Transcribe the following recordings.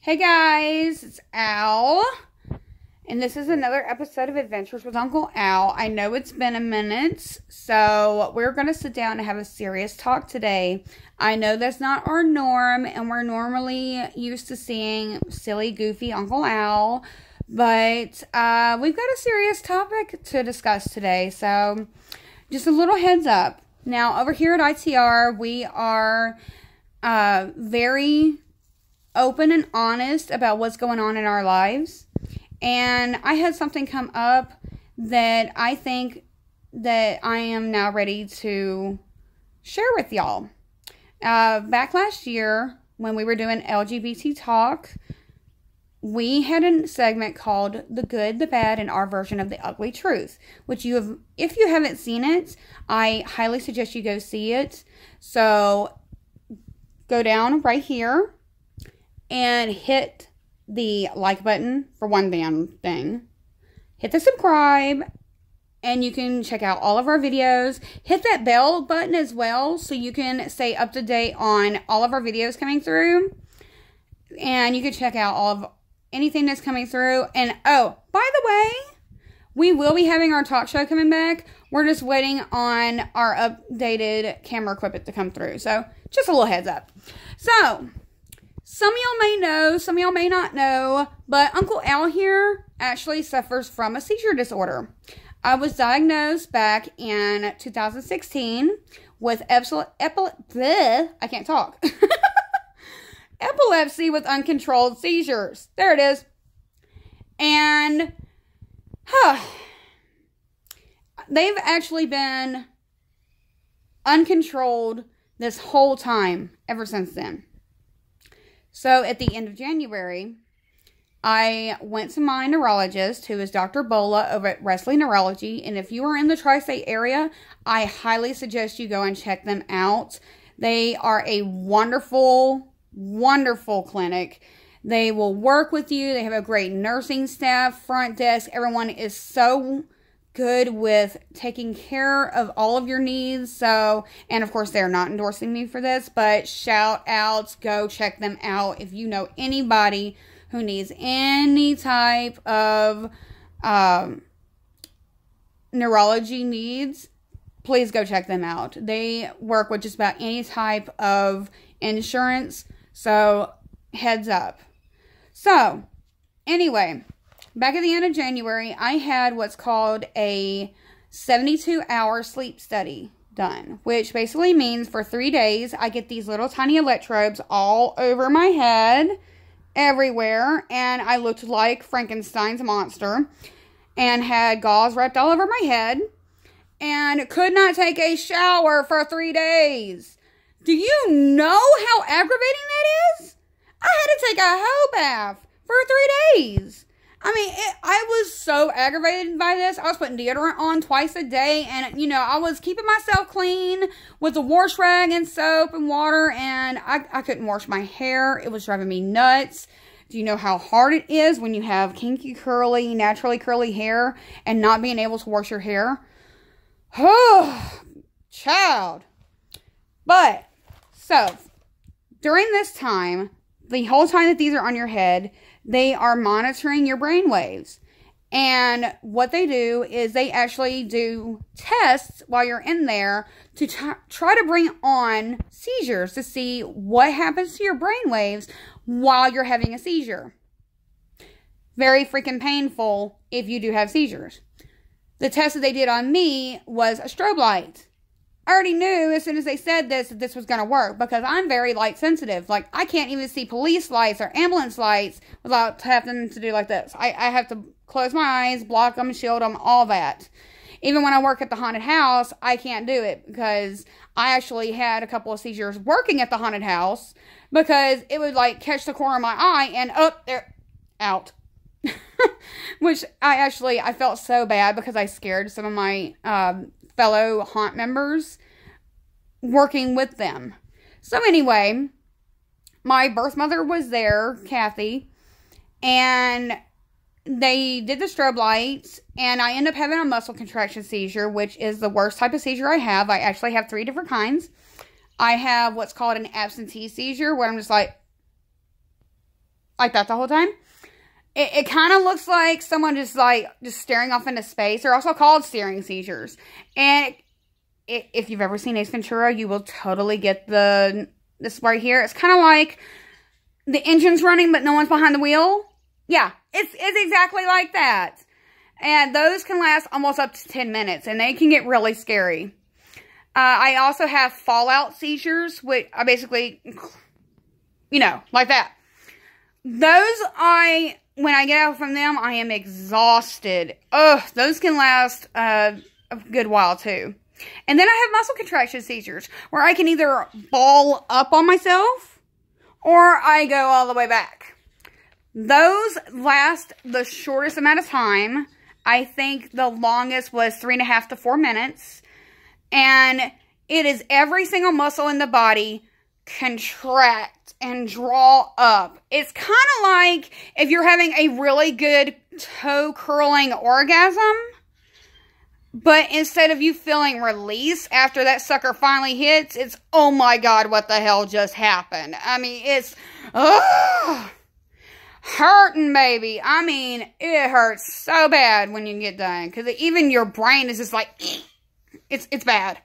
Hey guys, it's Al, and this is another episode of Adventures with Uncle Al. I know it's been a minute, so we're going to sit down and have a serious talk today. I know that's not our norm, and we're normally used to seeing silly, goofy Uncle Al, but we've got a serious topic to discuss today, so just a little heads up. Now, over here at ITR, we are very open and honest about what's going on in our lives. And I had something come up that I think that I am now ready to share with y'all. Back last year, when we were doing LGBT talk, we had a segment called The Good, the Bad, and Our Version of the Ugly Truth, which if you haven't seen it, I highly suggest you go see it. So go down right here and hit the like button for one damn thing. Hit the subscribe, and you can check out all of our videos. Hit that bell button as well, so you can stay up to date on all of our videos coming through. And you can check out all of anything that's coming through. And oh, by the way, we will be having our talk show coming back. We're just waiting on our updated camera equipment to come through. So, just a little heads up. So, some of y'all may know, some of y'all may not know, but Uncle Al here actually suffers from a seizure disorder. I was diagnosed back in 2016 with epilepsy with uncontrolled seizures. There it is. And they've actually been uncontrolled this whole time ever since then. So, at the end of January, I went to my neurologist, who is Dr. Bola over at Wesley Neurology. And if you are in the tri-state area, I highly suggest you go and check them out. They are a wonderful, wonderful clinic. They will work with you. They have a great nursing staff, front desk. Everyone is so good with taking care of all of your needs. So, and of course, they're not endorsing me for this, but shout outs, go check them out. If you know anybody who needs any type of neurology needs, please go check them out. They work with just about any type of insurance. So, heads up. So, anyway, back at the end of January, I had what's called a 72-hour sleep study done, which basically means for 3 days, I get these little tiny electrodes all over my head, everywhere, and I looked like Frankenstein's monster, and had gauze wrapped all over my head, and could not take a shower for 3 days. Do you know how aggravating that is? I had to take a hoe bath for 3 days. I mean, I was so aggravated by this. I was putting deodorant on twice a day. And, you know, I was keeping myself clean with a wash rag and soap and water. And I couldn't wash my hair. It was driving me nuts. Do you know how hard it is when you have kinky, curly, naturally curly hair and not being able to wash your hair? Oh, child. But, so, during this time, the whole time that these are on your head, they are monitoring your brain waves. And what they do is they actually do tests while you're in there to try to bring on seizures to see what happens to your brain waves while you're having a seizure. Very freaking painful if you do have seizures. The test that they did on me was a strobe light. I already knew as soon as they said this that this was going to work, because I'm very light sensitive. Like, I can't even see police lights or ambulance lights without having to do like this. I have to close my eyes, block them, shield them, all that. Even when I work at the haunted house, I can't do it, because I actually had a couple of seizures working at the haunted house, because it would like catch the corner of my eye and up there, out. Which I felt so bad, because I scared some of my fellow haunt members working with them. So anyway, my birth mother was there, Kathy, and they did the strobe lights, and I ended up having a muscle contraction seizure, which is the worst type of seizure I have. I actually have 3 different kinds. I have what's called an absentee seizure, where I'm just like, like that the whole time. It kind of looks like someone just staring off into space. They're also called staring seizures. And if you've ever seen Ace Ventura, you will totally get this right here. It's kind of like the engine's running, but no one's behind the wheel. Yeah, it's exactly like that. And those can last almost up to 10 minutes, and they can get really scary. I also have fallout seizures, which I basically, like that. Those when I get out from them, I am exhausted. Ugh, those can last a good while too. And then I have muscle contraction seizures, where I can either ball up on myself, or I go all the way back. Those last the shortest amount of time. I think the longest was 3.5 to 4 minutes. And it is every single muscle in the body contract and draw up. It's kind of like if you're having a really good toe curling orgasm, but instead of you feeling release after that sucker finally hits, it's, oh my God, what the hell just happened? I mean, it's hurting, baby. I mean, it hurts so bad when you get done, because even your brain is just like, it's bad.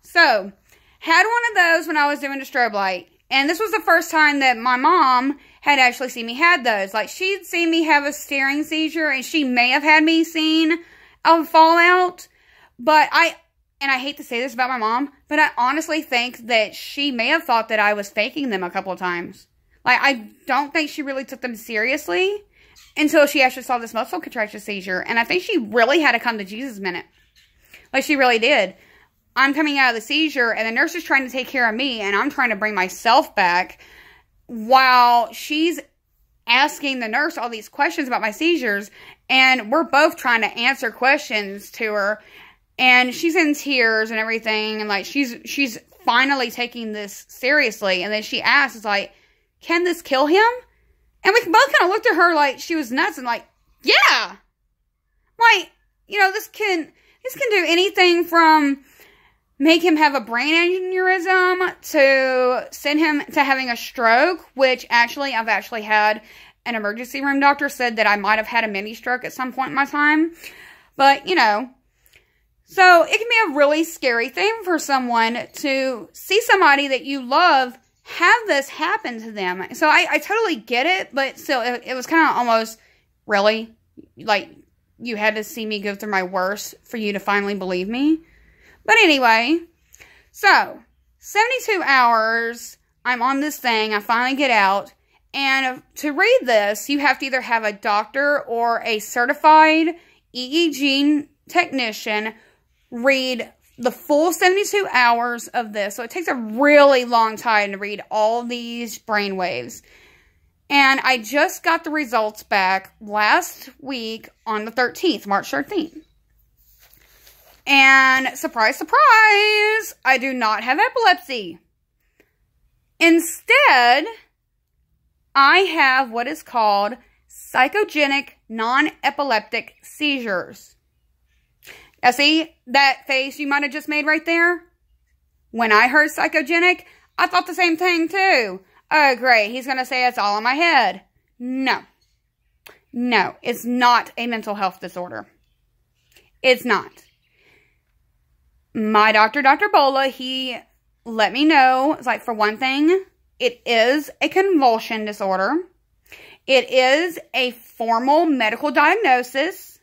So, had one of those when I was doing a strobe light. And this was the first time that my mom had actually seen me had those. Like, she'd seen me have a staring seizure, and she may have had me seen a fallout. But I hate to say this about my mom, but I honestly think that she may have thought that I was faking them a couple of times. Like, I don't think she really took them seriously until she actually saw this muscle contraction seizure. And I think she really had a come to Jesus minute. Like, she really did. I'm coming out of the seizure, and the nurse is trying to take care of me, and I'm trying to bring myself back while she's asking the nurse all these questions about my seizures, and we're both trying to answer questions to her, and she's in tears and everything, and like, she's finally taking this seriously, and then she asks, it's like, can this kill him? And we both kind of looked at her like she was nuts, and like, yeah! Like, this can do anything from make him have a brain aneurysm to send him to having a stroke, which actually, I've actually had an emergency room doctor said that I might have had a mini stroke at some point in my time. But, so it can be a really scary thing for someone to see somebody that you love have this happen to them. So I totally get it, but still, it was kind of almost, really, like, you had to see me go through my worst for you to finally believe me. But anyway, so 72 hours, I'm on this thing, I finally get out, and to read this, you have to either have a doctor or a certified EEG technician read the full 72 hours of this. So it takes a really long time to read all these brain waves. And I just got the results back last week on the 13th, March 13th. And surprise, surprise, I do not have epilepsy. Instead, I have what is called psychogenic non-epileptic seizures. Now see, that face you might have just made right there? When I heard psychogenic, I thought the same thing too. Oh great, he's going to say it's all in my head. No. No, it's not a mental health disorder. It's not. My doctor, Dr. Bola, he let me know, it's like, for one thing, it is a convulsion disorder. It is a formal medical diagnosis.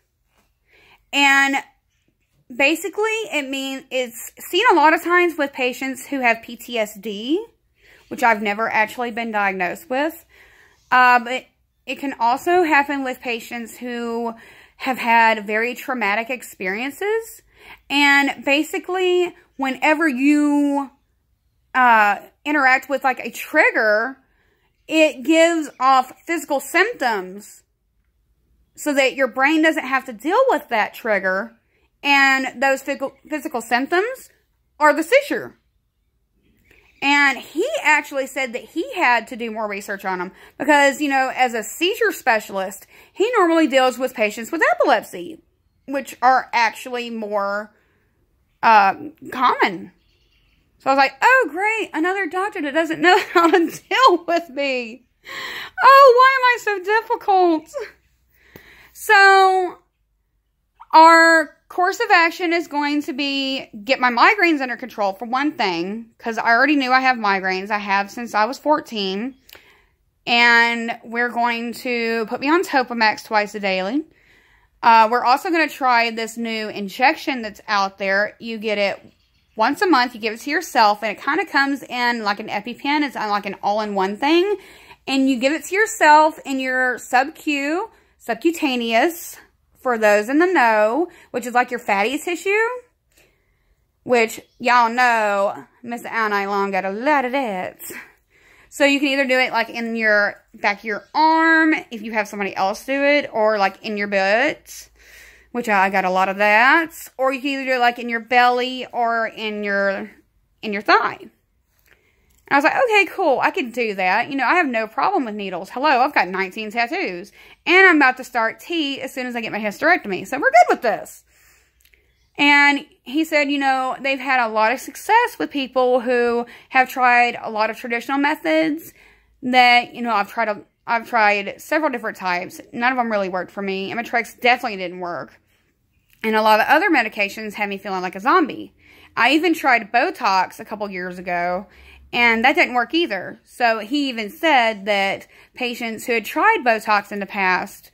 And basically, it means it's seen a lot of times with patients who have PTSD, which I've never actually been diagnosed with. But it can also happen with patients who have had very traumatic experiences. And basically, whenever you interact with like a trigger, it gives off physical symptoms so that your brain doesn't have to deal with that trigger. And those physical symptoms are the seizure. And he actually said that he had to do more research on them because, as a seizure specialist, he normally deals with patients with epilepsy, which are actually more common. So I was like, oh, great, another doctor that doesn't know how to deal with me. Oh, why am I so difficult? So, our course of action is going to be get my migraines under control, for one thing, because I already knew I have migraines. I have since I was 14. And we're going to put me on Topamax twice a daily. We're also going to try this new injection that's out there. You get it once a month. You give it to yourself, and it kind of comes in like an EpiPen. It's like an all-in-one thing. And you give it to yourself in your subcutaneous, for those in the know, which is like your fatty tissue, which y'all know Miss Anna Long got a lot of that. So you can either do it like in your back of your arm if you have somebody else do it, or like in your butt, which I got a lot of that, or you can either do it like in your belly or in your thigh. And I was like, okay, cool, I can do that. You know, I have no problem with needles. Hello, I've got 19 tattoos. And I'm about to start T as soon as I get my hysterectomy. So we're good with this. And he said, you know, they've had a lot of success with people who have tried a lot of traditional methods that, you know, I've tried several different types. None of them really worked for me. Imitrex definitely didn't work. And a lot of other medications had me feeling like a zombie. I even tried Botox a couple years ago, and that didn't work either. So he even said that patients who had tried Botox in the past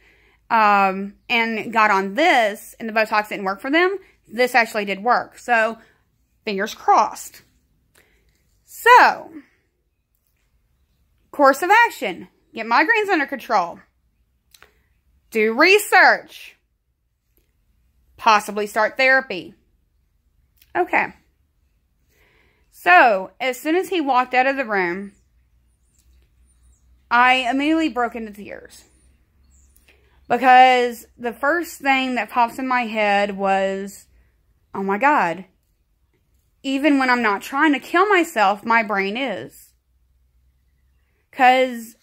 and got on this, and the Botox didn't work for them, this actually did work. So, fingers crossed. So, course of action. Get migraines under control. Do research. Possibly start therapy. Okay. So, as soon as he walked out of the room, I immediately broke into tears. Because the first thing that pops in my head was, oh my God, even when I'm not trying to kill myself, my brain is. Because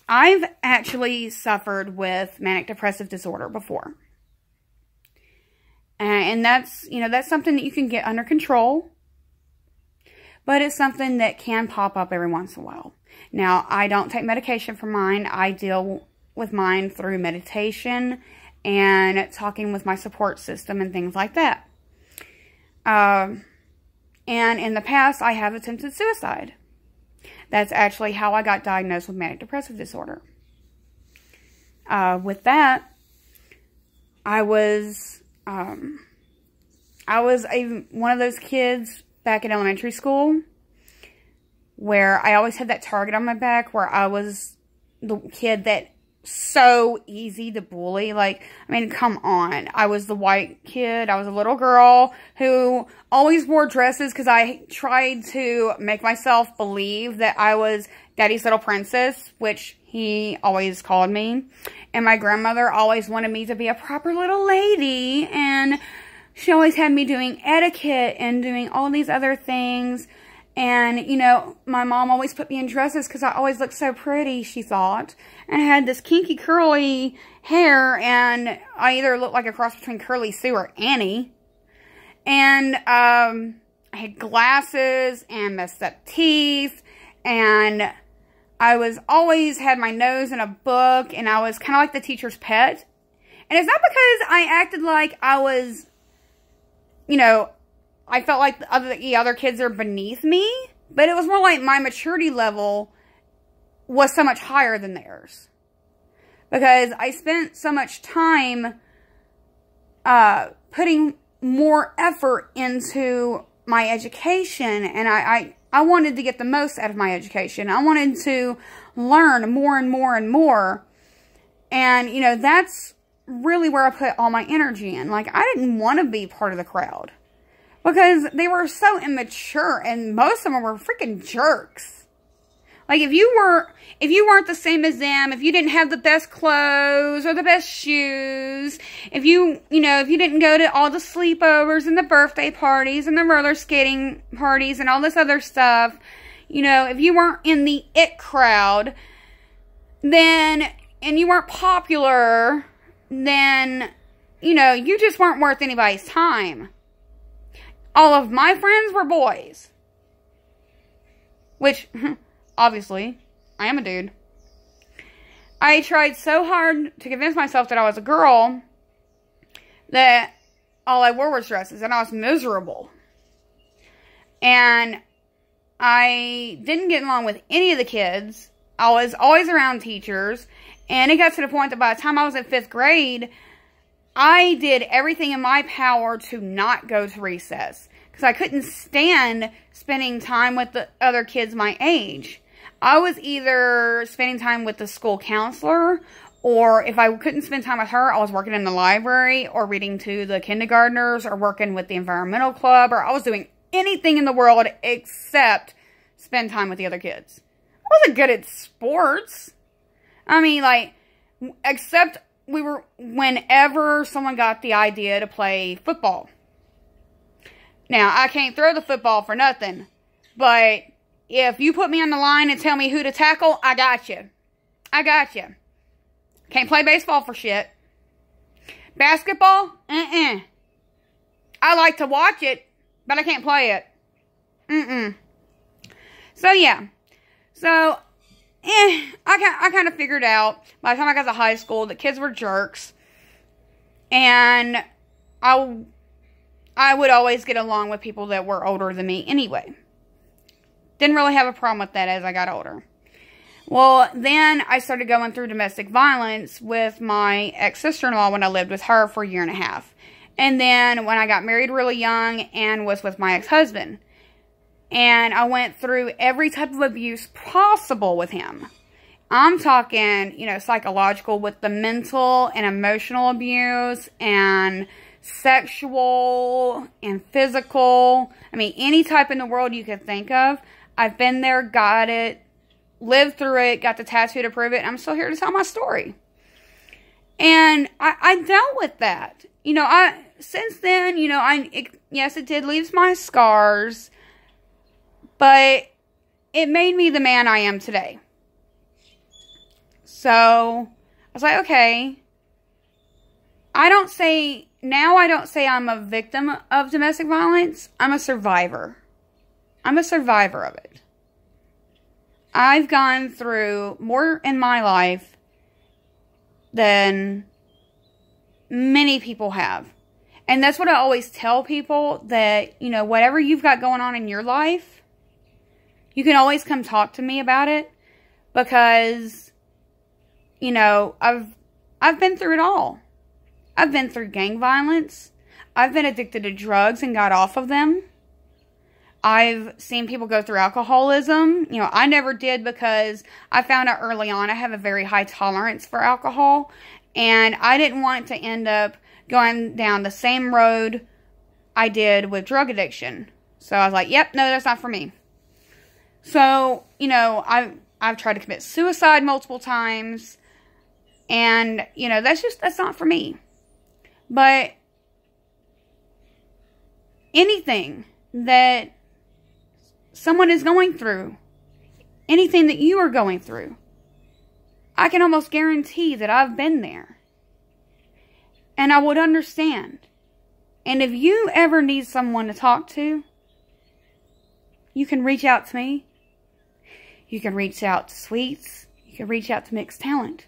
I've actually suffered with manic depressive disorder before. And that's, you know, that's something that you can get under control. But it's something that can pop up every once in a while. Now, I don't take medication for mine. I deal with mine through meditation and talking with my support system and things like that. And in the past, I have attempted suicide. That's actually how I got diagnosed with manic depressive disorder. With that, I was one of those kids back in elementary school where I always had that target on my back, where I was the kid that so easy to bully. Like, I mean, come on. I was the white kid. I was a little girl who always wore dresses because I tried to make myself believe that I was Daddy's little princess, which he always called me. And my grandmother always wanted me to be a proper little lady, and she always had me doing etiquette and doing all these other things. And, you know, my mom always put me in dresses because I always looked so pretty, she thought. And I had this kinky, curly hair, and I either looked like a cross between Curly Sue or Annie. And I had glasses and messed up teeth, and I was always had my nose in a book, and I was kind of like the teacher's pet. And it's not because I acted like I was, you know, I felt like the other kids are beneath me, but it was more like my maturity level was so much higher than theirs. Because I spent so much time putting more effort into my education, and I wanted to get the most out of my education. I wanted to learn more and more and more. And, you know, that's really where I put all my energy in. Like, I didn't want to be part of the crowd. Because they were so immature, and most of them were freaking jerks. Like, if you weren't the same as them, if you didn't have the best clothes or the best shoes, if you didn't go to all the sleepovers and the birthday parties and the roller skating parties and all this other stuff, you know, if you weren't in the it crowd, then, and you weren't popular, then, you know, you just weren't worth anybody's time. All of my friends were boys. Which, obviously, I am a dude. I tried so hard to convince myself that I was a girl that all I wore was dresses, and I was miserable. And I didn't get along with any of the kids. I was always around teachers, and it got to the point that by the time I was in 5th grade, I did everything in my power to not go to recess, because I couldn't stand spending time with the other kids my age. I was either spending time with the school counselor, or if I couldn't spend time with her, I was working in the library, or reading to the kindergartners, or working with the environmental club, or I was doing anything in the world except spend time with the other kids. I wasn't good at sports. I mean, like, except whenever someone got the idea to play football. Now, I can't throw the football for nothing, but if you put me on the line and tell me who to tackle, I got you. I got you. Can't play baseball for shit. Basketball? I like to watch it, but I can't play it. So, yeah. So, I kind of figured out by the time I got to high school that kids were jerks. And I would always get along with people that were older than me anyway. Didn't really have a problem with that as I got older. Well, then I started going through domestic violence with my ex-sister-in-law when I lived with her for a year and a half. And then when I got married really young and was with my ex-husband. And I went through every type of abuse possible with him. I'm talking, you know, psychological with the mental and emotional abuse and sexual and physical. I mean, any type in the world you could think of. I've been there, got it, lived through it, got the tattoo to prove it, and I'm still here to tell my story. And I dealt with that. You know, since then, you know, yes, it did leave my scars, but it made me the man I am today. So, I was like, okay, I don't say I'm a victim of domestic violence. I'm a survivor. I'm a survivor of it. I've gone through more in my life than many people have. And that's what I always tell people, that, you know, whatever you've got going on in your life, you can always come talk to me about it, because, you know, I've been through it all. I've been through gang violence. I've been addicted to drugs and got off of them. I've seen people go through alcoholism. You know, I never did, because I found out early on I have a very high tolerance for alcohol. And I didn't want to end up going down the same road I did with drug addiction. So I was like, yep, no, that's not for me. So, you know, I've tried to commit suicide multiple times. And, you know, that's not for me. But anything that someone is going through, anything that you are going through, I can almost guarantee that I've been there. And I would understand. And if you ever need someone to talk to, you can reach out to me. You can reach out to Sweets. You can reach out to Mixed Talent.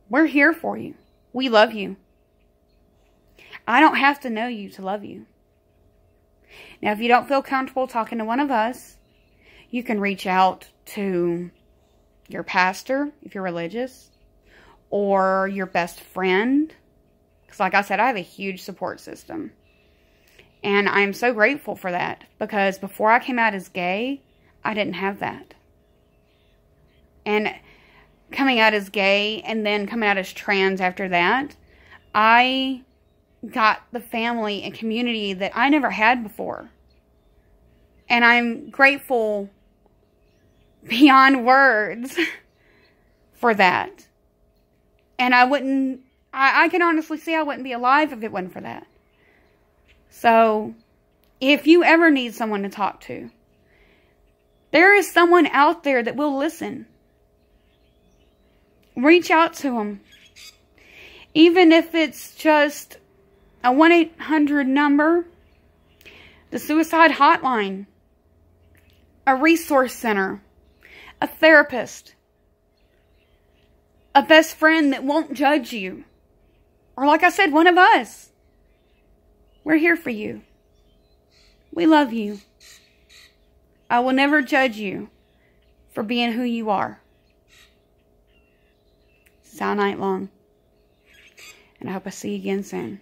We're here for you. We love you. I don't have to know you to love you. Now, if you don't feel comfortable talking to one of us, you can reach out to your pastor, if you're religious, or your best friend. Because like I said, I have a huge support system. And I'm so grateful for that. Because before I came out as gay, I didn't have that. And coming out as gay and then coming out as trans after that, I got the family and community that I never had before. And I'm grateful beyond words for that. And I can honestly say I wouldn't be alive if it wasn't for that. So, if you ever need someone to talk to, there is someone out there that will listen. Reach out to them. Even if it's just a 1-800 number, the suicide hotline, a resource center, a therapist. a best friend that won't judge you. Or like I said, one of us. We're here for you. We love you. I will never judge you for being who you are. It's all night long. And I hope I see you again soon.